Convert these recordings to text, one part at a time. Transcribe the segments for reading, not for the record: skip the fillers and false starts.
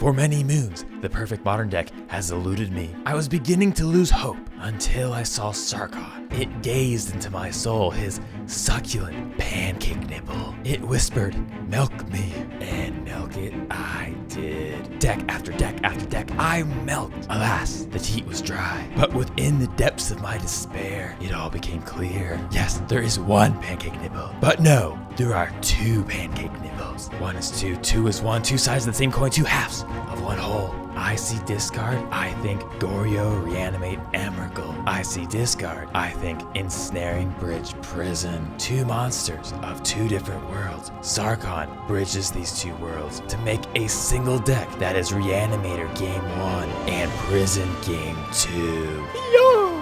For many moons, the perfect modern deck has eluded me. I was beginning to lose hope until I saw Sarkhan. It gazed into my soul, his succulent pancake nibble. It whispered, "Milk me," and milk it I did. Deck after deck after deck, I milked. Alas, the teat was dry. But within the depths of my despair, it all became clear. Yes, there is one pancake nibble. But no, there are two pancake nibbles. One is two, two is one, two sides of the same coin, two halves of one whole. I see discard, I think Goryo, Reanimate, Emrakul. I see discard, I think Ensnaring Bridge, Prison. Two monsters of two different worlds. Sarkhan bridges these two worlds to make a single deck that is Reanimator Game 1 and Prison Game 2. Yo!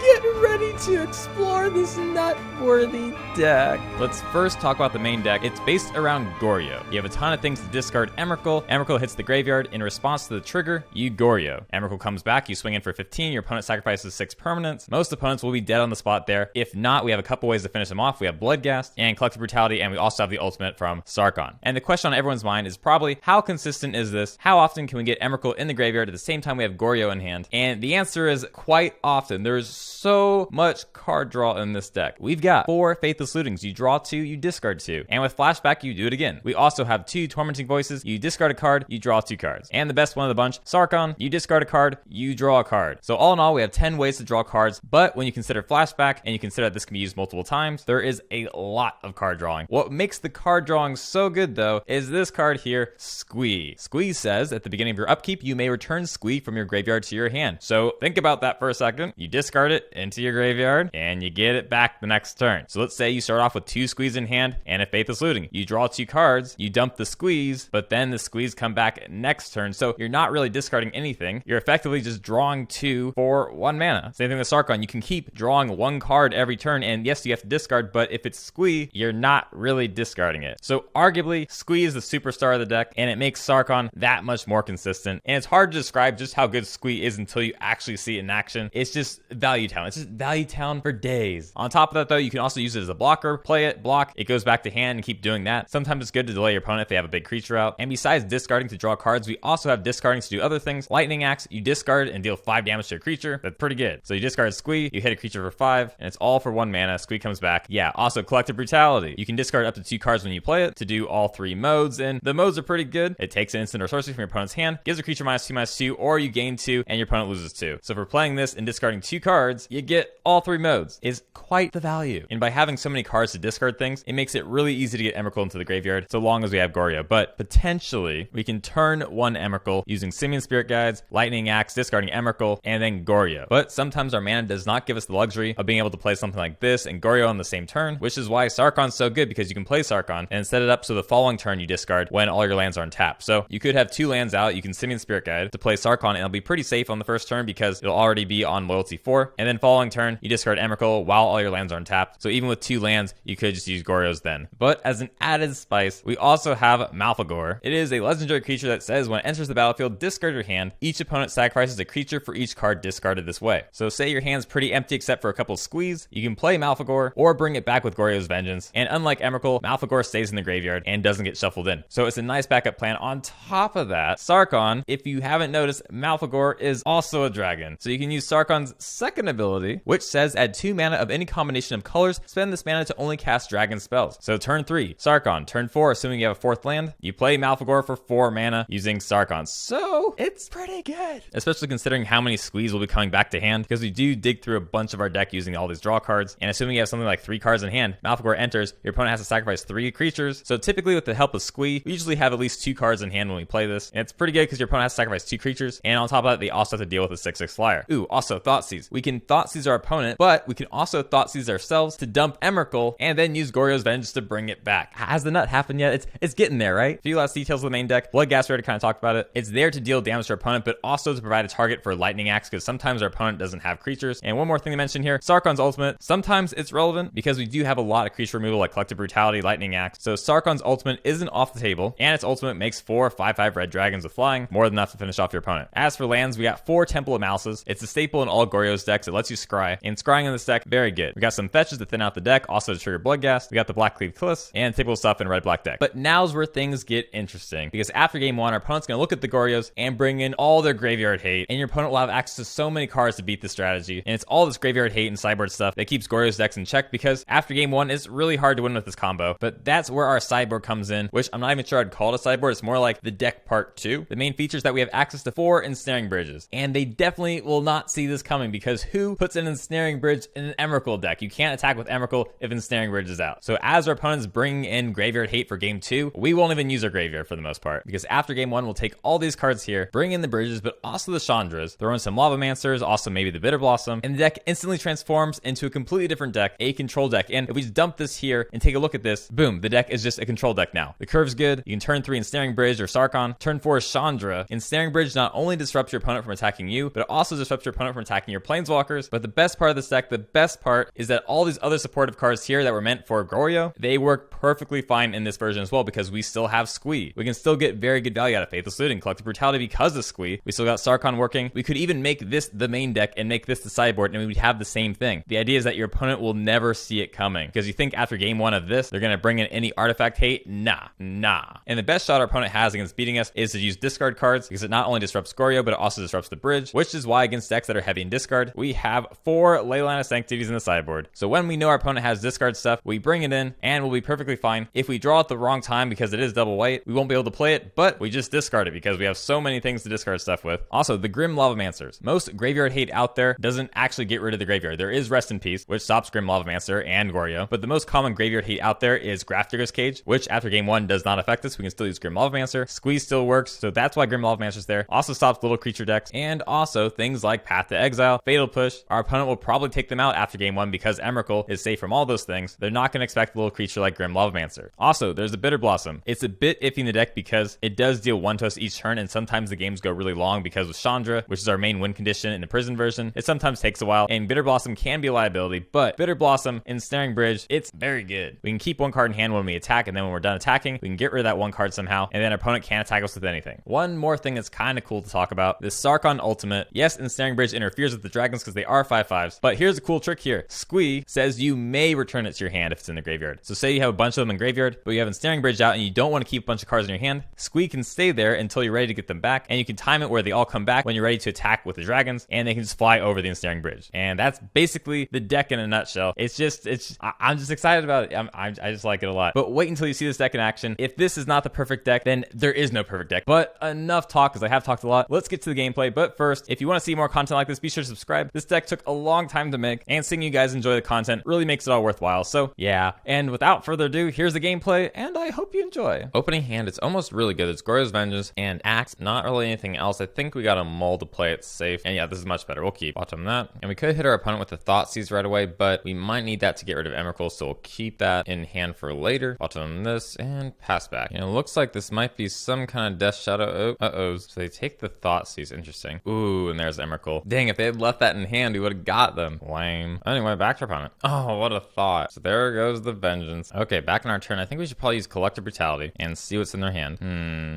Get ready to explore this nut-worthy deck. Let's first talk about the main deck. It's based around Goryo. You have a ton of things to discard Emrakul. Emrakul hits the graveyard. In response to the trigger, you Goryo. Emrakul comes back, you swing in for 15, your opponent sacrifices 6 permanents. Most opponents will be dead on the spot there. If not, we have a couple ways to finish them off. We have Bloodghast and Collective Brutality, and we also have the ultimate from Sarkhan. And the question on everyone's mind is probably, how consistent is this? How often can we get Emrakul in the graveyard at the same time we have Goryo in hand? And the answer is quite often. There's so much card draw in this deck. We've got 4 Faithless Lootings. You draw 2, you discard 2. And with Flashback, you do it again. We also have 2 Tormenting Voices. You discard a card, you draw 2 cards. And the best one of the bunch, Sarkhan, you discard a card, you draw a card. So all in all, we have 10 ways to draw cards, but when you consider Flashback and you consider that this can be used multiple times, there is a lot of card drawing. What makes the card drawing so good though is this card here, Squee. Squee says at the beginning of your upkeep, you may return Squee from your graveyard to your hand. So think about that for a second. You discard it into your graveyard and you get it back the next turn. So let's say you start off with 2 Squees in hand and a Faithless Looting. You draw 2 cards, you dump the Squees, but then the Squees come back next turn. So you're not really discarding anything. You're effectively just drawing 2 for 1 mana. Same thing with Sarkhan. You can keep drawing 1 card every turn, and yes, you have to discard, but if it's Squee, you're not really discarding it. So arguably, Squee is the superstar of the deck, and it makes Sarkhan that much more consistent. And it's hard to describe just how good Squee is until you actually see it in action. It's just value town. It's just value town for days. On top of that though, you can also use it as a blocker, play it, block, it goes back to hand and keep doing that. Sometimes it's good to delay your opponent if they have a big creature out. And besides discarding to draw cards, we also have discarding to do other things. Lightning Axe, you discard and deal 5 damage to your creature. That's pretty good. So you discard Squee, you hit a creature for 5, and it's all for 1 mana. Squee comes back. Yeah, also Collective Brutality. You can discard up to 2 cards when you play it to do all 3 modes, and the modes are pretty good. It takes an instant or sorcery from your opponent's hand, gives a creature -2/-2, or you gain 2 and your opponent loses 2. So for playing this and discarding 2 cards, you get all 3 modes. Is quite the value. And by having so many cards to discard things, it makes it really easy to get Emrakul into the graveyard so long as we have Goryo. But potentially, we can turn 1 Emrakul using Simian Spirit Guides, Lightning Axe, discarding Emrakul, and then Goryo. But sometimes our mana does not give us the luxury of being able to play something like this and Goryo on the same turn, which is why Sarkhan's so good, because you can play Sarkhan and set it up so the following turn you discard when all your lands are untapped. So you could have 2 lands out, you can Simian Spirit Guide to play Sarkhan, and it'll be pretty safe on the first turn because it'll already be on loyalty 4, and then following turn, you discard Emrakul while all your lands are untapped. So even with 2 lands, you could just use Goryos then. But as an added spice, we also have Malfegor. It is a legendary creature that says when it enters the battlefield, discard your hand. Each opponent sacrifices a creature for each card discarded this way. So say your hand's pretty empty except for a couple Squees, you can play Malfegor or bring it back with Goryo's Vengeance. And unlike Emrakul, Malfegor stays in the graveyard and doesn't get shuffled in. So it's a nice backup plan. On top of that, Sarkhan, if you haven't noticed, Malfegor is also a dragon. So you can use Sarkhan's second ability, which says add 2 mana of any combination of colors, spend this mana to only cast dragon spells. So turn 3, Sarkhan. Turn 4, assuming you have a 4th land, you play Malfegor for 4 mana using Sarkhan. So it's pretty good, especially considering how many Squees will be coming back to hand, because we do dig through a bunch of our deck using all these draw cards. And assuming you have something like 3 cards in hand, Malfegor enters, your opponent has to sacrifice 3 creatures. So typically with the help of Squee, we usually have at least 2 cards in hand when we play this. And it's pretty good because your opponent has to sacrifice 2 creatures. And on top of that, they also have to deal with a 6/6 flyer. Ooh, also Thoughtseize. We can Thoughtseize our opponent, but we can also Thoughtseize ourselves to dump Emrakul and then use Goryo's Vengeance to bring it back. Has the nut happened yet? It's getting there, right? A few last details of the main deck. Bloodghast, we already kind of talked about it. It's there to deal damage to our opponent, but also to provide a target for Lightning Axe, because sometimes our opponent doesn't have creatures. And one more thing to mention here, Sarkhan's ultimate. Sometimes it's relevant because we do have a lot of creature removal like Collective Brutality, Lightning Axe. So Sarkhan's ultimate isn't off the table, and its ultimate makes 4 5/5 red dragons with flying, more than enough to finish off your opponent. As for lands, we got 4 Temple of Malice. It's a staple in all Goryo's decks. It lets you scry. And scrying in this deck, very good. We got some fetches to thin out the deck, also to trigger Bloodghast. We got the Blackcleave Cliffs, and typical stuff in red-black deck. But now's where things get interesting, because after game 1, our opponent's going to look at the Goryos and bring in all their graveyard hate, and your opponent will have access to so many cards to beat this strategy. And it's all this graveyard hate and sideboard stuff that keeps Goryo's decks in check, because after game 1, it's really hard to win with this combo. But that's where our sideboard comes in, which I'm not even sure I'd call it a sideboard. It's more like the deck part 2. The main features that we have access to 4 Ensnaring Bridges, and they definitely will not see this coming, because who puts an Ensnaring Bridge in an Emrakul deck? You can't attack with Emrakul if Ensnaring Bridge is out. So as our opponent's bringing in graveyard hate for game 2, we won't even use our graveyard for the most part, because after game 1, we'll take all these cards here, bring in the bridges, but also the Chandras, throw in some Lavamancers, also maybe the Bitterblossom, and the deck instantly transforms into a completely different deck, a control deck. And if we just dump this here and take a look at this, boom, the deck is just a control deck now. The curve's good. You can turn 3 Ensnaring Bridge or Sarkhan, turn 4 Chandra. Ensnaring Bridge not only disrupts your opponent from attacking you, but it also disrupts your opponent from attacking your planeswalkers. But the best part of this deck, the best part, is that all these other supportive cards here that were meant for Goryo, they work perfectly fine in this version as well, because we still have Squee. We can still get very good value out of Faithless Looting, Collective Brutality because of Squee. We still got Sarkhan working. We could even make this the main deck and make this the sideboard, and we would have the same thing. The idea is that your opponent will never see it coming, because you think after game 1 of this, they're going to bring in any artifact hate? Nah. And the best shot our opponent has against beating us is to use discard cards, because it not only disrupts Goryo, but it also disrupts the bridge, which is why against decks that are heavy in discard, we have 4 Leyline of Sanctities in the sideboard. So when we know our opponent has discard stuff, we bring it in, and we'll be perfectly fine. If we draw at the wrong time because it is double white, we won't be able to play it, but we just discard it because we have so many things to discard stuff with. Also, the Grim Lavamancers. Most graveyard hate out there doesn't actually get rid of the graveyard. There is Rest in Peace, which stops Grim Lavamancer and Goryo, but the most common graveyard hate out there is Grafdigger's Cage, which after game 1 does not affect us. We can still use Grim Lavamancer. Squeeze still works, so that's why Grim Lavamancer's there. Also stops little creature decks, and also things like Path to Exile, Fatal Push. Our opponent will probably take them out after game 1 because Emrakul is safe from all those things. They're not going to expect a little creature like Grim Lavamancer. Also, there's the Bitterblossom. It's a bit iffy in the deck because it does deal 1 to us each turn, and sometimes the games go really long because with Chandra, which is our main win condition in the prison version, it sometimes takes a while, and Bitterblossom can be a liability, but Bitterblossom and Ensnaring Bridge, it's very good. We can keep 1 card in hand when we attack, and then when we're done attacking, we can get rid of that 1 card somehow, and then our opponent can't attack us with anything. One more thing that's kind of cool to talk about, this Sarkhan ultimate. Yes, Ensnaring Bridge interferes with the dragons because they are 5/5s, but here's a cool trick here. Squee says you may return it to your hand if it's in the graveyard. So say you have a bunch of them in graveyard, but you have Ensnaring Bridge out and you don't want to keep a bunch of cards in your hand, Squee can stay there until you're ready to get them back, and you can time it where they all come back when you're ready to attack with the dragons, and they can just fly over the Ensnaring Bridge. And that's basically the deck in a nutshell. I'm just excited about it. I just like it a lot. But wait until you see this deck in action. If this is not the perfect deck, then there is no perfect deck. But enough talk, because I have talked a lot. Let's get to the gameplay. But first, if you want to see more content like this, be sure to subscribe. This deck took a long time to make, and seeing you guys enjoy the content really makes it all worthwhile. So yeah, and without further ado, here's the gameplay, and I hope you enjoy. Opening hand, it's almost really good. It's Goryo's Vengeance and Axe, not really anything else. I think we got a Mull to play it safe, and yeah, this is much better. We'll keep. Bottom that. And we could hit our opponent with the Thoughtseize right away, but we might need that to get rid of Emrakul, so we'll keep that in hand for later. Bottom this, and pass back. And it looks like this might be some kind of Death Shadow. Uh-oh. So they take the Thoughtseize. Interesting. Ooh, and there's Emrakul. Dang, if they had left that in hand, we would have got them. Lame. Anyway, back to our opponent. Oh, what a thought. So there goes the Vengeance. Okay, back in our turn. I think we should probably use Collective Brutality and see what's in their hand.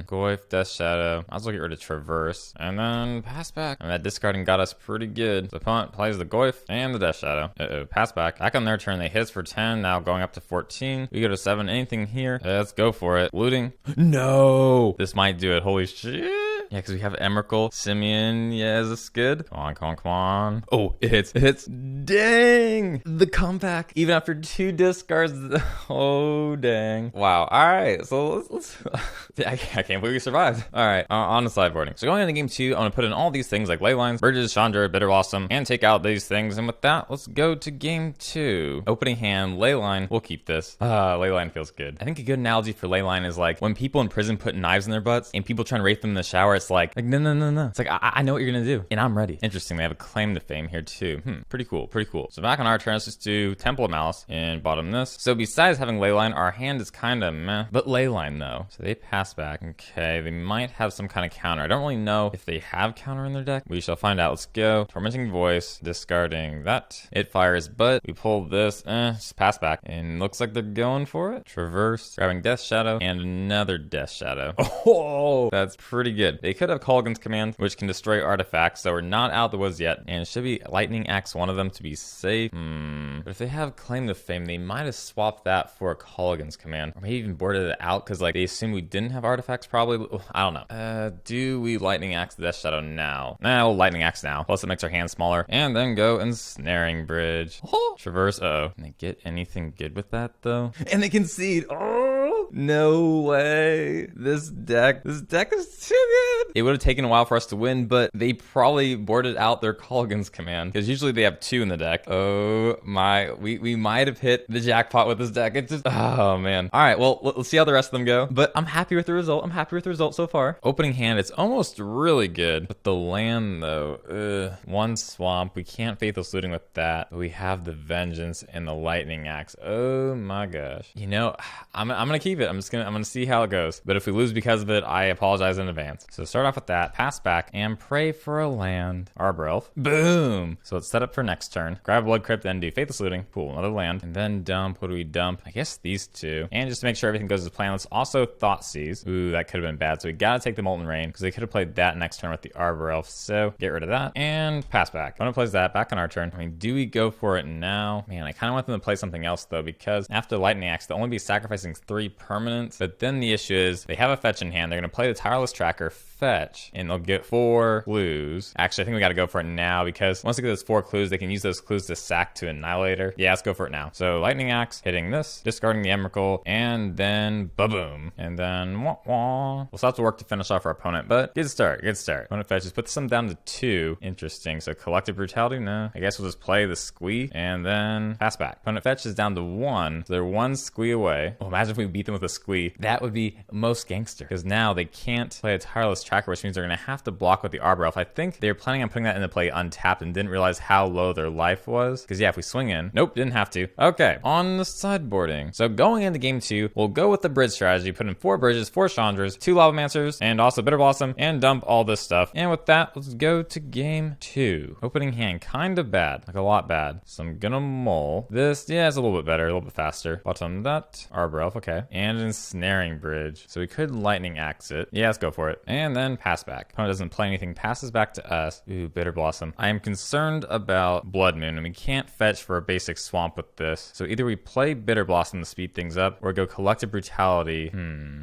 Goyf, Death Shadow. I'll also get rid of Traverse. And then pass back. And that discarding got us pretty good. The opponent plays the Goyf and the Death Shadow. Uh-oh, pass back. Back on their turn, they hit us for 10. Now going up to 14. We go to 7. Anything here? Let's go for it. Looting. No! This might do it. Holy shit. Yeah, because we have Emrakul, Simian. Yeah, is this good? Come on. Oh, it hits. Dang! The comeback. Even after 2 discards. Oh, dang. Wow. All right. So let's I can't believe we survived. All right. On the sideboarding. So going into game 2, I'm going to put in all these things like Leylines, Bridges, Chandra, Bitterblossom, and take out these things. And with that, let's go to game 2. Opening hand, Leyline. We'll keep this. Leyline feels good. I think a good analogy for Leyline is like when people in prison put knives in their butts and people try and rape them in the shower, it's like no. It's like, I know what you're going to do, and I'm ready. Interesting. They have a claim to fame here too. Pretty cool. So back on our turn, let's just do Temple of Malice and bottom this. So besides having Leyline, our hand is kind of meh, but Leyline though. So they pass back. Okay, they might have some kind of counter. I don't really know if they have counter in their deck. We shall find out. Let's go. Tormenting Voice, discarding that. It fires, but we pull this, just pass back. And looks like they're going for it. Traverse, grabbing Death Shadow, and another Death Shadow. Oh, that's pretty good. They could have Kolaghan's Command, which can destroy artifacts, so we're not out of the woods yet. And it should be Lightning Axe one of them to be safe. But if they have Claim to Fame, they might have swapped that for a Kolaghan's Command. Or maybe even boarded it out, because like they assume we didn't have artifacts probably. I don't know. Do we Lightning Axe the Death Shadow now? Nah, we'll Lightning Axe now. Plus it makes our hand smaller. And then go Ensnaring Bridge. Traverse, Can they get anything good with that though? And they concede. No way. This deck is too good. It would have taken a while for us to win, but they probably boarded out their Kolaghan's Command, because usually they have 2 in the deck. Oh my, we might have hit the jackpot with this deck. It's just, oh man. All right, well, let's see how the rest of them go, but I'm happy with the result. I'm happy with the result so far. Opening hand, it's almost really good, but the land though, 1 swamp. We can't Faithless Looting with that, but we have the Vengeance and the Lightning Axe. Oh my gosh. You know, I'm gonna keep it. I'm gonna see how it goes. But if we lose because of it, I apologize in advance. So start off with that, pass back, and pray for a land. Arbor Elf. Boom! So let's set up for next turn. Grab Blood Crypt, then do Faithless Looting. Cool, another land. And then dump. What do we dump? I guess these 2. And just to make sure everything goes as planned, let's also Thoughtseize. Ooh, that could have been bad. So we gotta take the Molten Rain, because they could have played that next turn with the Arbor Elf. So get rid of that. And pass back. Opponent plays that, back on our turn. I mean, do we go for it now? Man, I kind of want them to play something else though, because after Lightning Axe, they'll only be sacrificing 3 permanents. But then the issue is they have a fetch in hand. They're gonna play the Tireless Tracker, fetch, and they'll get 4 clues. Actually, I think we gotta go for it now, because once they get those 4 clues, they can use those clues to sack to Annihilator. Yeah, let's go for it now. So Lightning Axe, hitting this, discarding the Emrakul, and then ba-boom. And then wah-wah. We'll still have to work to finish off our opponent, but good start, good start. Opponent fetches, put some down to 2. Interesting. So Collective Brutality, no. I guess we'll just play the Squee, and then pass back. Opponent fetches down to 1, so they're 1 Squee away. Oh, imagine if we beat them with a Squee. That would be most gangster, because now they can't play a Tireless Tracker, which means they're going to have to block with the Arbor Elf. I think they were planning on putting that into play untapped and didn't realize how low their life was. Because yeah, if we swing in, nope, didn't have to. Okay, on the sideboarding. So going into game 2, we'll go with the bridge strategy, put in 4 bridges, 4 Chandras, 2 Lavamancers, and also Bitterblossom, and dump all this stuff. And with that, let's go to game 2. Opening hand, kind of bad, like a lot bad. So I'm gonna mull this. Yeah, it's a little bit better, a little bit faster. Bottom that, Arbor Elf, okay. And Ensnaring Bridge. So we could Lightning Axe it. Yeah, let's go for it. And then pass back. Opponent doesn't play anything, passes back to us. Ooh, Bitterblossom. I am concerned about Blood Moon, and we can't fetch for a basic swamp with this. So either we play Bitterblossom to speed things up, or go Collective Brutality.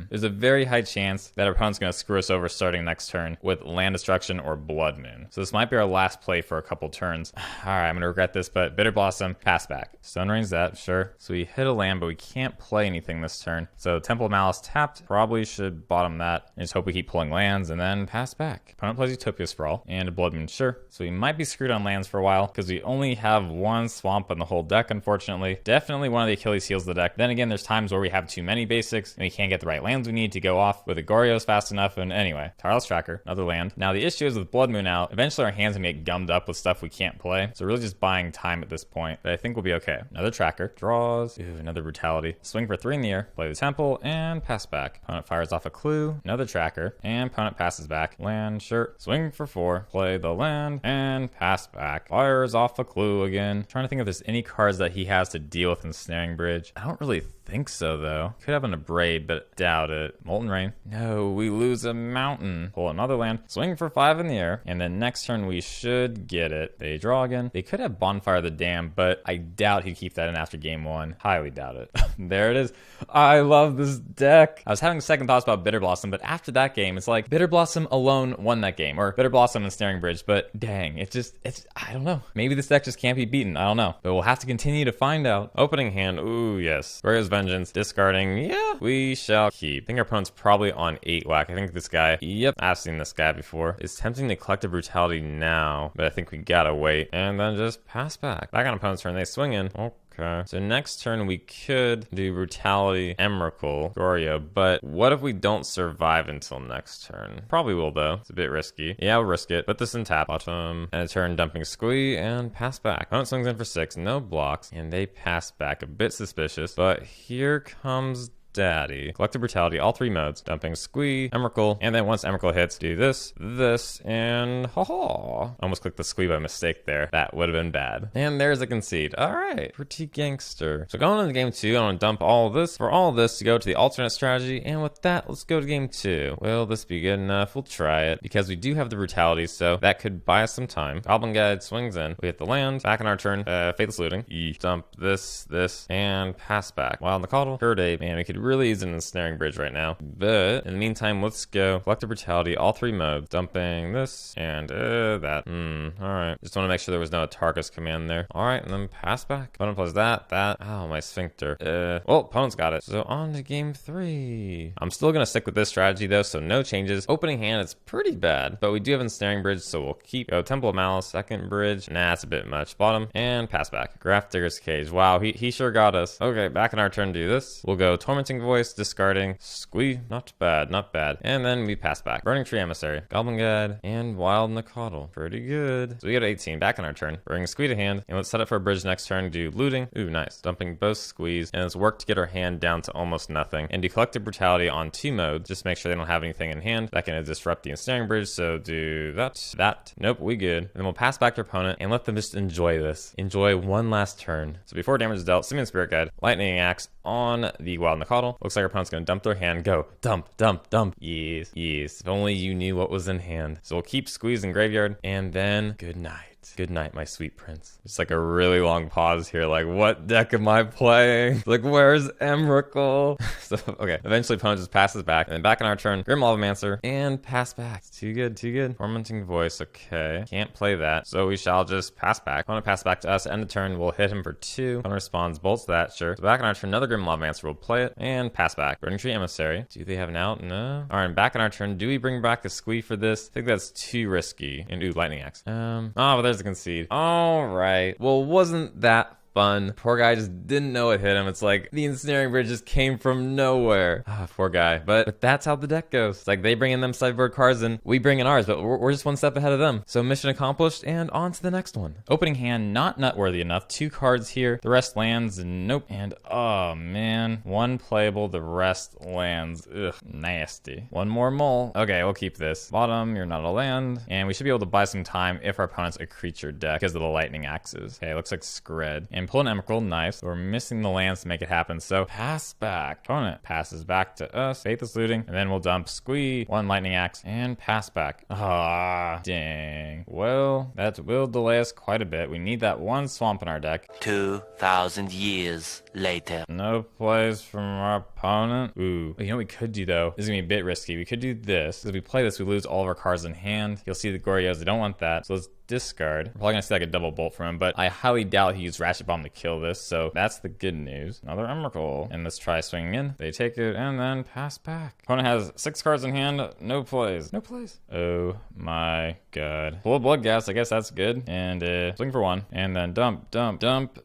There's a very high chance that our opponent's gonna screw us over starting next turn with Land Destruction or Blood Moon. So this might be our last play for a couple turns. Alright, I'm gonna regret this, but Bitterblossom, pass back. Stone Rain's that, sure. So we hit a land, but we can't play anything this turn. So Temple of Malice tapped, probably should bottom that, and just hope we keep pulling lands, and then pass back. Opponent plays Utopia Sprawl, and a Blood Moon, sure. So we might be screwed on lands for a while, because we only have 1 swamp on the whole deck, unfortunately. Definitely one of the Achilles heels of the deck. Then again, there's times where we have too many basics, and we can't get the right lands we need to go off with the Goryos fast enough, and anyway. Tireless Tracker, another land. Now the issue is with Blood Moon out, eventually our hands gonna get gummed up with stuff we can't play, so we're really just buying time at this point, but I think we'll be okay. Another Tracker, draws, ooh, another Brutality. Swing for 3 in the air, play the Temple, and pass back. Opponent fires off a clue, another Tracker, and opponent passes back. Land, sure. Swing for 4, play the land, and pass back. Fires off a clue again. Trying to think if there's any cards that he has to deal with in Ensnaring Bridge. I don't really think so though. Could have an Abrade, but doubt it. Molten Rain. No, we lose a mountain. Pull another land. Swing for 5 in the air, and then next turn we should get it. They draw again. They could have Bonfire the Dam, but I doubt he'd keep that in after game 1. Highly doubt it. There it is. I love this deck. I was having second thoughts about Bitterblossom, but after that game, it's like Bitterblossom alone won that game, or Bitterblossom and Ensnaring Bridge, but dang, it's, I don't know. Maybe this deck just can't be beaten. I don't know, but we'll have to continue to find out. Opening hand, ooh, yes. Goryo's Vengeance, discarding, yeah, we shall keep. I think our opponent's probably on 8 whack. I think this guy, yep, I've seen this guy before. It's tempting to Collective Brutality now, but I think we gotta wait, and then just pass back. Back on opponent's turn, they swing in. Okay, so next turn we could do Brutality, Emrakul, Goryo, but what if we don't survive until next turn? Probably will though. It's a bit risky. Yeah, I'll risk it. Put this in tap. Bottom, and a turn dumping Squee, and pass back. Opponent swings in for 6, no blocks, and they pass back. A bit suspicious, but here comes Daddy, Collective Brutality, all 3 modes, dumping Squee, Emrakul, and then once Emrakul hits, do this, and haha. Almost clicked the Squee by mistake there. That would have been bad. And there's a concede. All right, pretty gangster. So going into game 2, I want to dump all of this for all of this to go to the alternate strategy, and with that, let's go to game 2. Will this be good enough? We'll try it, because we do have the Brutality, so that could buy us some time. Goblin Guide swings in. We hit the land. Back in our turn, Faithless Looting. Dump this, and pass back. While in the Coddle, Day, man, we could really use an Ensnaring Bridge right now. But in the meantime, let's go Collective Brutality, all 3 modes. Dumping this and that. Alright. Just want to make sure there was no Tarkus command there. Alright, and then pass back. Opponent plays that. Oh, my Sphincter. Well, opponent's got it. So on to game 3. I'm still going to stick with this strategy though, so no changes. Opening hand, it's pretty bad, but we do have Ensnaring Bridge, so we'll keep Temple of Malice, second bridge. Nah, it's a bit much. Bottom and pass back. Graph Digger's Cage. Wow, he sure got us. Okay, back in our turn, do this. We'll go Tormenting Voice, discarding Squee. Not bad, not bad. And then we pass back. Burning Tree Emissary, Goblin Guide, and Wild Nacatl. Pretty good. So we go to 18. Back in our turn. Bring Squee to hand, and let's set up for a bridge next turn. Do Looting. Ooh, nice. Dumping both Squees, and let's work to get our hand down to almost nothing. And do Collective Brutality on 2 modes. Just make sure they don't have anything in hand that can disrupt the Ensnaring Bridge. So do that. Nope, we good. And then we'll pass back to our opponent and let them just enjoy this. Enjoy one last turn. So before damage is dealt, Simian Spirit Guide, Lightning Axe on the Wild Nacatl. Looks like our opponent's gonna dump their hand. Go. Dump. Yes. If only you knew what was in hand. So we'll keep Squeeze in graveyard, and then good night. Good night, my sweet prince. It's like a really long pause here. Like, what deck am I playing? Like, where's Emrakul? So, okay. Eventually, opponent just passes back. And then back in our turn, Grim Lavamancer. And pass back. Too good. Tormenting Voice. Okay. Can't play that. So we shall just pass back. Opponent pass back to us. End of turn. We'll hit him for 2. Opponent responds. Bolts that. Sure. So back in our turn, another Grim Lavamancer. We'll play it. And pass back. Burning Tree Emissary. Do they have an out? No. All right. And back in our turn, do we bring back the Squee for this? I think that's too risky. And ooh, Lightning Axe. But there's a concede. All right. Well, wasn't that fun? Poor guy just didn't know it hit him. It's like the Ensnaring Bridge just came from nowhere. Poor guy. But that's how the deck goes. It's like they bring in them sideboard cards and we bring in ours, but we're just one step ahead of them. So mission accomplished, and on to the next one. Opening hand, not nutworthy enough. 2 cards here. The rest lands, nope. And oh man, 1 playable, the rest lands. Ugh, nasty. 1 more mole. Okay, we'll keep this. Bottom, you're not a land. And we should be able to buy some time if our opponent's a creature deck because of the Lightning Axes. Okay, looks like Scred. And pull an Emrakul, nice. We're missing the lands to make it happen, so pass back. Opponent passes back to us. Faithless Looting, and then we'll dump Squee, 1 Lightning Axe, and pass back. Dang. Well, that will delay us quite a bit. We need that 1 swamp in our deck. 2,000 years later. No plays from our opponent. Ooh. You know what we could do, though? This is going to be a bit risky. We could do this. Because if we play this, we lose all of our cards in hand. You'll see the Goryos. They don't want that, so let's discard. We're probably gonna see like a double bolt from him, but I highly doubt he used Ratchet Bomb to kill this, so that's the good news. Another Emrakul, and let's try swinging in. They take it and then pass back. Opponent has 6 cards in hand, no plays. Oh my god. Full of Bloodghast, I guess that's good. And swing for 1, and then dump,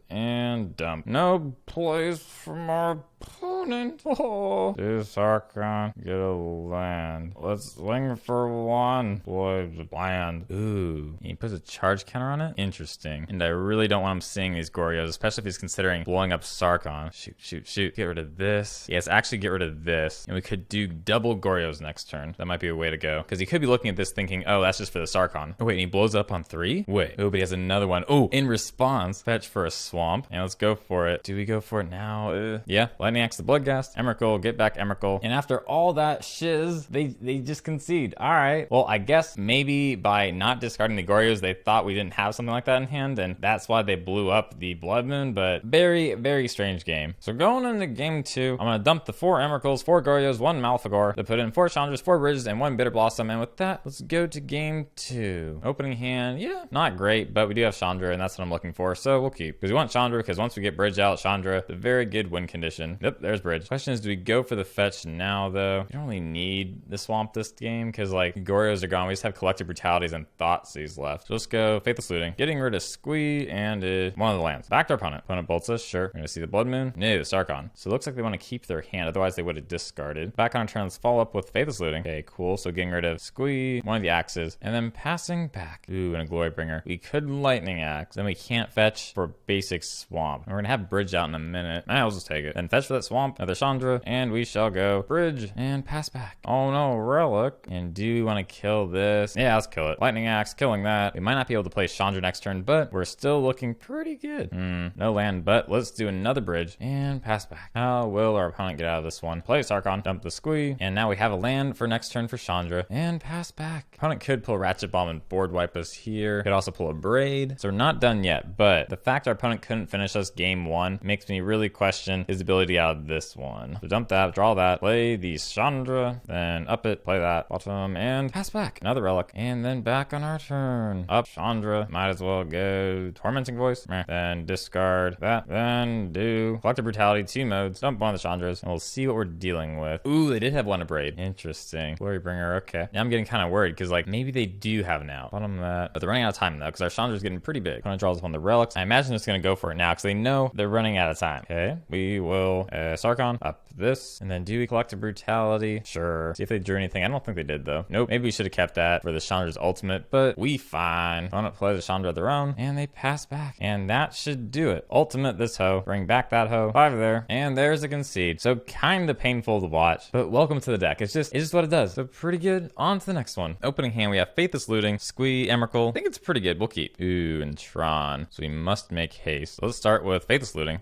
and dump. No plays from our opponent. Do Sarkhan, get a land. Let's swing for 1. Boy, land. Ooh. He puts a charge counter on it? Interesting. And I really don't want him seeing these Goryos, especially if he's considering blowing up Sarkhan. Shoot. Get rid of this. Yes, actually get rid of this. And we could do double Goryos next turn. That might be a way to go. Because he could be looking at this thinking, oh, that's just for the Sarkhan. Oh, wait, and he blows up on 3? Wait. Oh, but he has another one. Oh, in response, fetch for a swamp. And let's go for it. Do we go for it now? Yeah. Lightning Axe the Bloodghast. Emrakul, get back Emrakul. And after all that shiz, they just concede. All right. Well, I guess maybe by not discarding the Goryos, they thought we didn't have something like that in hand, and that's why they blew up the Blood Moon, but very, very strange game. So going into game 2, I'm going to dump the 4 Emrakuls, 4 Goryos, 1 Malfegor, to put in 4 Chandras, 4 Bridges, and 1 Bitterblossom, and with that, let's go to game 2. Opening hand, yeah, not great, but we do have Chandra, and that's what I'm looking for, so we'll keep. Because we want Chandra, because once we get Bridge out, Chandra, a very good win condition. Yep, there's Bridge. Question is, do we go for the fetch now, though? We don't really need the swamp this game, because, like, Goryos are gone. We just have Collective Brutalities and Thoughtseize left. So let's go Faithless Looting, getting rid of Squee and 1 of the lands. Back to our opponent. Opponent bolts us, sure. We're gonna see the Blood Moon. No, Sarkhan. So it looks like they want to keep their hand, otherwise they would have discarded. Back on our turn, let's follow up with Faithless Looting. Okay, cool. So getting rid of Squee, 1 of the axes, and then passing back. Ooh, and a Glory Bringer. We could Lightning Axe. Then we can't fetch for basic swamp. And we're gonna have Bridge out in a minute. I'll just take it. Then fetch for that swamp another Chandra, and we shall go bridge and pass back. Oh no, relic. And do we want to kill this? Yeah, let's kill it. Lightning axe, killing that. We might not be able to play Chandra next turn, but we're still looking pretty good. No land, but let's do another bridge and pass back. How will our opponent get out of this one? Play Sarkhan, dump the Squee, and now we have a land for next turn for Chandra and pass back. Opponent could pull Ratchet Bomb and board wipe us here. Could also pull a Braid. So we're not done yet, but the fact our opponent couldn't finish us game one makes me really question his ability out of this one. So dump that, draw that, play the Chandra, then up it, play that, bottom, and pass back. Another relic, and then back on our turn. Up Chandra, might as well go Tormenting Voice, then discard that, then do Collective Brutality, 2 modes, dump one of the Chandras, and we'll see what we're dealing with. Ooh, they did have one to Braid. Interesting. Glory Bringer, okay. Now I'm getting kind of worried, because like maybe they do have now. Bottom that. But they're running out of time though, because our Chandra's getting pretty big. Opponent draws upon the relics. I imagine it's going to go for it now, because they know they're running out of time. Okay, we will Sarkhan, up this, and then do we Collective Brutality? Sure. See if they drew anything. I don't think they did though. Nope. Maybe we should have kept that for the Chandra's ultimate, but we fine. Opponent plays the Chandra of their own, and they pass back. And that should do it. Ultimate this hoe, bring back that hoe, 5 there, and there's a concede. So kind of painful to watch, but welcome to the deck. It's just what it does. So pretty good. On to the next one. Opening hand, we have Faithless Looting, Squee, Emrakul. I think it's pretty good. We'll keep. Ooh, and Tron. So we must make haste. Let's start with Faithless Looting.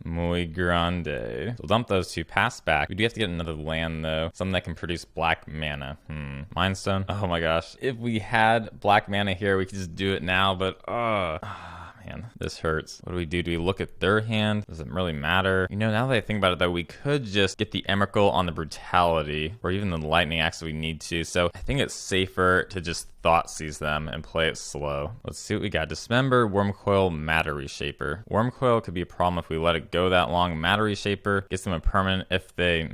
Muy grande. So we'll dump those 2, pass back. We do have to get another land though. Something that can produce black mana. Mindstone. Oh my gosh. If we had black mana here, we could just do it now, but man, this hurts. What do we do? Do we look at their hand? Doesn't really matter. You know, now that I think about it though, we could just get the Emrakul on the Brutality, or even the Lightning Axe if we need to. So I think it's safer to just Thoughtseize them and play it slow. Let's see what we got. Dismember, Wormcoil, Matter Reshaper. Wormcoil could be a problem if we let it go that long. Matter Reshaper gets them a permanent if they,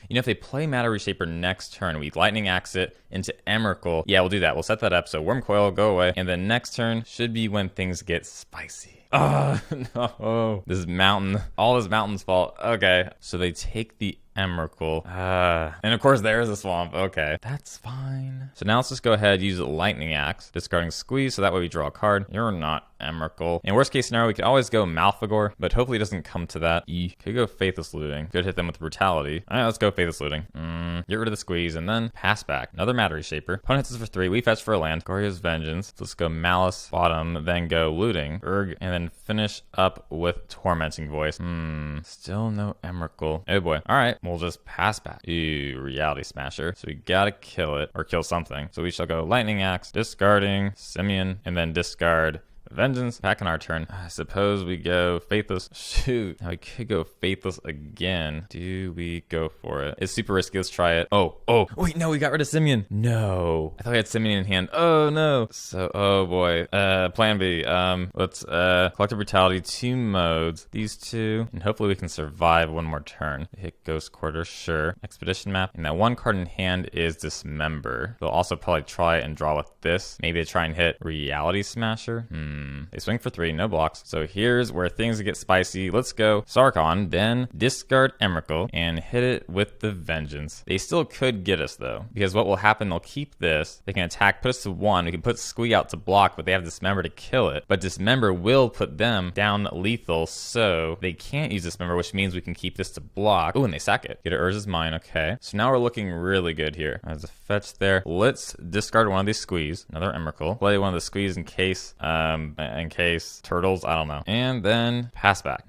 if they play Matter Reshaper next turn, we Lightning Axe it into Emrakul. Yeah, we'll do that. We'll set that up. So Wormcoil, go away. And then next turn should be when things get spicy. Oh, no. This is mountain. All this mountain's fault. Okay. So they take the Emrakul. And of course there's a swamp. Okay. That's fine. So now let's just go ahead, use a Lightning Axe, discarding Squee, so that way we draw a card. You're not Emrakul. In worst case scenario, we could always go Malfegor, but hopefully it doesn't come to that. Could go Faithless Looting. Could hit them with Brutality. Alright, let's go Faithless Looting. Get rid of the Squeeze, and then pass back. Another Matter Reshaper. Opponent hits us for 3. We fetch for a land. Goryo's Vengeance. So let's go Malice, bottom, then go Looting, and then finish up with Tormenting Voice. Still no Emrakul. Oh boy. Alright, we'll just pass back. Ooh, Reality Smasher. So we gotta kill it, or kill something. So we shall go Lightning Axe, discarding Simian, and then discard Vengeance. Back on our turn. I suppose we go Faithless. Shoot. Now we could go Faithless again. Do we go for it? It's super risky. Let's try it. Oh. Wait, no, we got rid of Simian. No. I thought we had Simian in hand. Oh, no. So, oh boy. Plan B. Let's, Collective Brutality, 2 modes. These 2. And hopefully we can survive one more turn. Hit Ghost Quarter, sure. Expedition Map. And that 1 card in hand is Dismember. They'll also probably try and draw with this. Maybe they try and hit Reality Smasher. They swing for 3, no blocks. So here's where things get spicy. Let's go Sarkhan, then discard Emrakul and hit it with the Vengeance. They still could get us though, because what will happen, they'll keep this. They can attack, put us to 1. We can put Squee out to block, but they have Dismember to kill it. But Dismember will put them down lethal, so they can't use Dismember, which means we can keep this to block. Oh, and they sack it. Get it, Urza's Mine, okay. So now we're looking really good here. There's a fetch there. Let's discard one of these Squeeze. Another Emrakul. Play one of the Squeeze in case turtles, I don't know. And then pass back.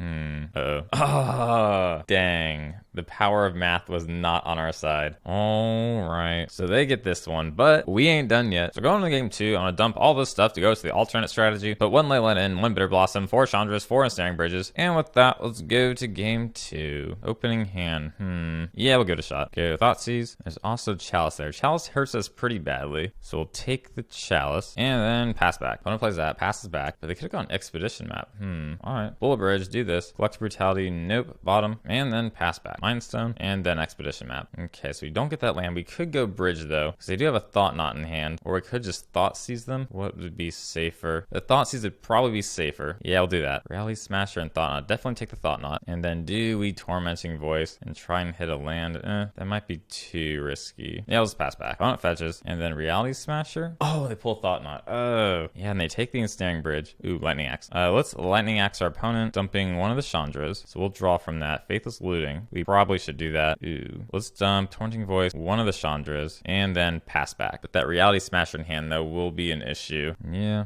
Dang. The power of math was not on our side. All right. So they get this one, but we ain't done yet. So going to game 2, I'm going to dump all this stuff to go to the alternate strategy. But 1 Leyline in, 1 Bitterblossom, 4 Chandras, 4 Ensnaring Bridges. And with that, let's go to game 2. Opening hand. Yeah, we'll give it a shot. Go Thoughtseize. There's also Chalice there. Chalice hurts us pretty badly. So we'll take the Chalice and then pass back. Opponent plays that, passes back. But they could have gone Expedition Map. All right. Bullet Bridge, do this. Collective Brutality, nope. Bottom. And then pass back. Mind Stone, and then Expedition Map. Okay, so we don't get that land. We could go Bridge though, because they do have a Thought Knot in hand, or we could just Thoughtseize them. What would be safer? The Thoughtseize would probably be safer. Yeah, we'll do that. Rally Smasher and Thought Knot. Definitely take the Thought Knot. And then do we Tormenting Voice and try and hit a land? That might be too risky. Yeah, let's pass back. Opponent fetches, and then Reality Smasher. Oh, they pull Thought Knot. Oh, yeah, and they take the Ensnaring Bridge. Ooh, Lightning Axe. Let's Lightning Axe our opponent, dumping one of the Chandras. So we'll draw from that. Faithless Looting. We probably should do that. Ooh, let's dump Tormenting Voice, one of the Chandras, and then pass back. But that Reality Smasher in hand, though, will be an issue. Yeah.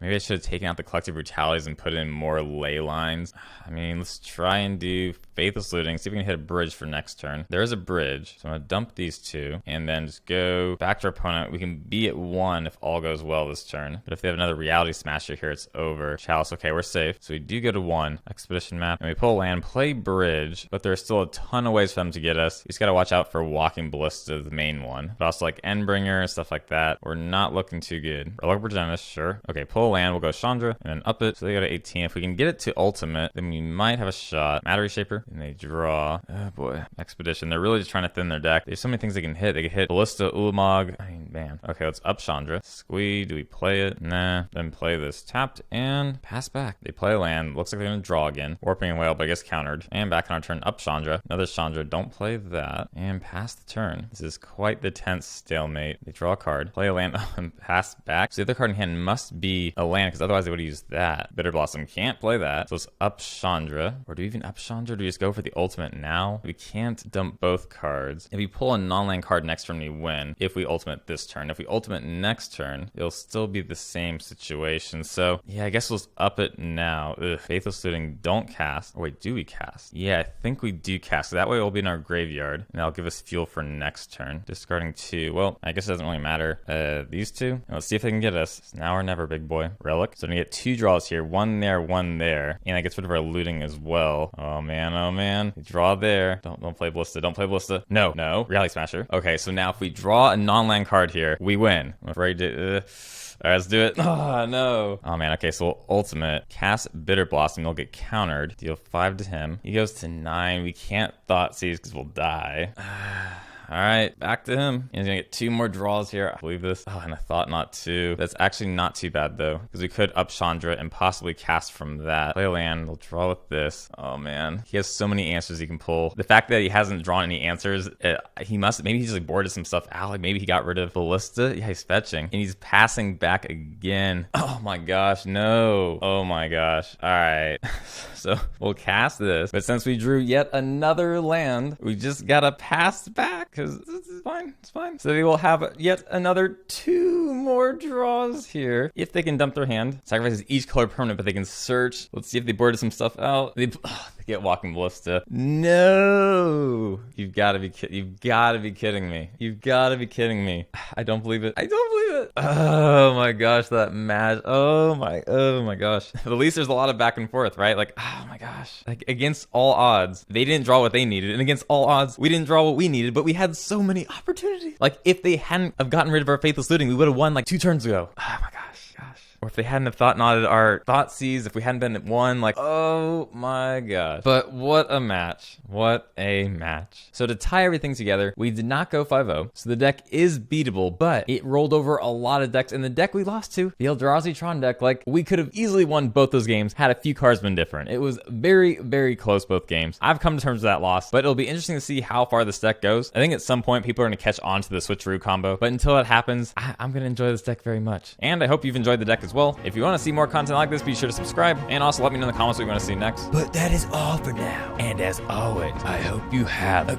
Maybe I should have taken out the Collective Brutalities and put in more ley lines. I mean, let's try and do Faithless Looting, see if we can hit a bridge for next turn. There is a bridge, so I'm gonna dump these two, and then just go back to our opponent. We can be at 1 if all goes well this turn. But if they have another Reality Smasher here, it's over. Chalice, okay, we're safe. So we do go to 1. Expedition Map, and we pull land, play bridge, but there's still a ton of ways for them to get us. You just gotta watch out for Walking Ballista, the main one. But also like Endbringer and stuff like that. We're not looking too good. Relic Progenitus, sure. Okay, pull land, we'll go Chandra, and then up it. So they go to 18. If we can get it to ultimate, then we might have a shot. Matter Shaper, and they draw. Oh boy. Expedition. They're really just trying to thin their deck. There's so many things they can hit. They can hit Ballista, Ulamog. I mean, man. Okay, let's up Chandra. Squee, do we play it? Nah. Then play this tapped and pass back. They play land. Looks like they're gonna draw again. Warping Whale, but I guess countered. And back on our turn, up Chandra. Another Chandra. Don't play that. And pass the turn. This is quite the tense stalemate. They draw a card. Play a land and pass back. So the other card in hand must be a land, because otherwise they would have used that. Bitterblossom can't play that. So let's up Chandra. Or do we even up Chandra? Do we just go for the ultimate now? We can't dump both cards. If we pull a non-land card next turn, we win. If we ultimate this turn. If we ultimate next turn, it'll still be the same situation. So yeah, I guess we'll just up it now. Ugh. Faithless Looting, don't cast. Oh wait, do we cast? Yeah, I think we do cast. So that way it'll be in our graveyard, and that'll give us fuel for next turn. Discarding 2. Well, I guess it doesn't really matter. These two. Let's see if they can get us. It's now or never, big boy. Relic. So I'm gonna get 2 draws here. 1 there, 1 there. And that gets rid of our looting as well. Oh man, oh man. Draw there. Don't play Ballista. Don't play Ballista. No. Reality Smasher. Okay, so now if we draw a non-land card here, we win. I'm afraid to... Alright, let's do it. Oh, no. Oh, man. Okay, so we'll ultimate. Cast Bitterblossom. They'll get countered. Deal 5 to him. He goes to 9. We can't Thoughtseize because we'll die. All right, back to him. He's gonna get 2 more draws here. I believe this. Oh, and I thought not to. That's actually not too bad though, because we could up Chandra and possibly cast from that. Play a land. We'll draw with this. Oh man, he has so many answers he can pull. The fact that he hasn't drawn any answers, maybe he's like boarded some stuff out. Like maybe he got rid of Ballista. Yeah, he's fetching, and he's passing back again. Oh my gosh, no. Oh my gosh. All right. So we'll cast this, but since we drew yet another land, we just gotta pass back. Because it's fine, it's fine. So they will have yet another 2 more draws here. If they can dump their hand. Sacrifices each color permanent, but they can search. Let's see if they boarded some stuff out. They get Walking Ballista. No! You've got to be kidding me. You've got to be kidding me. I don't believe it. Oh my gosh, that match. Oh my gosh. At least there's a lot of back and forth, right? Like, oh my gosh. Like, against all odds, they didn't draw what they needed. And against all odds, we didn't draw what we needed, but we had so many opportunities. Like, if they hadn't have gotten rid of our Faithless Looting, we would have won like 2 turns ago. Oh my gosh. Or if they hadn't have thought knotted our Thoughtseize, if we hadn't been at 1, like, oh my gosh. But what a match. What a match. So to tie everything together, we did not go 5-0. So the deck is beatable, but it rolled over a lot of decks. And the deck we lost to, the Eldrazi Tron deck, like, we could have easily won both those games had a few cards been different. It was very, very close both games. I've come to terms with that loss, but it'll be interesting to see how far this deck goes. I think at some point people are going to catch on to the switcheroo combo, but until that happens, I'm going to enjoy this deck very much. And I hope you've enjoyed the deck as well. If you want to see more content like this, be sure to subscribe, and also let me know in the comments what you want to see next. But that is all for now. And as always, I hope you have a